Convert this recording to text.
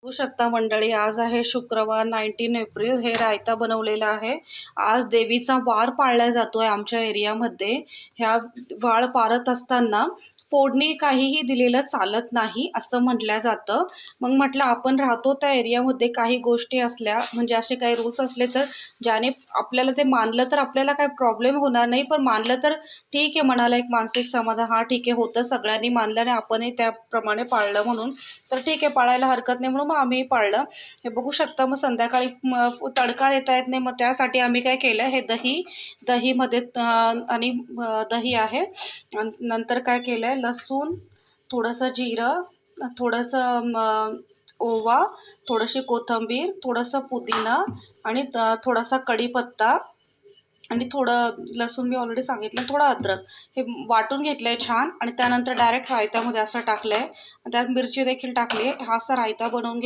बघू शकता मंडळी, आज आहे शुक्रवार 19 एप्रिल. हे रायता बनवलेला आहे. आज देवीचा वार पाळला जातोय आमच्या एरियामध्ये. ह्या वार पाळत असताना फोडणी काहीही दिलेलं चालत नाही असं म्हटलं जातं. मग म्हटलं आपण राहतो त्या एरियामध्ये, काही गोष्टी असल्या म्हणजे असे काही रूल्स असले तर ज्याने आपल्याला ते मानलं तर आपल्याला काही प्रॉब्लेम होणार नाही, पण मानलं तर ठीक आहे, मनाला एक मानसिक समाधान, हा ठीक आहे, होतं सगळ्यांनी मानलं आणि आपणही त्याप्रमाणे पाळलं म्हणून तर ठीक आहे, पाळायला हरकत नाही, म्हणून मग आम्ही पाळलं. हे बघू शकता. मग संध्याकाळी तडका देता येत नाही, मग त्यासाठी आम्ही काय केलं, हे दहीमध्ये आणि दही आहे. आणि नंतर काय केलं आहे, लसूण, थोडंसं जिरं, थोडंसं ओवा, थोडीशी कोथिंबीर, थोडंसं पुदिना आणि थोडासा कढीपत्ता आणि थोडं लसूण मी ऑलरेडी सांगितलं, थोडं अद्रक, हे वाटून घेतलं आहे छान. आणि त्यानंतर डायरेक्ट रायत्यामध्ये असं टाकलं आहे. त्यात मिरची देखील टाकली आहे. हा असा रायता बनवून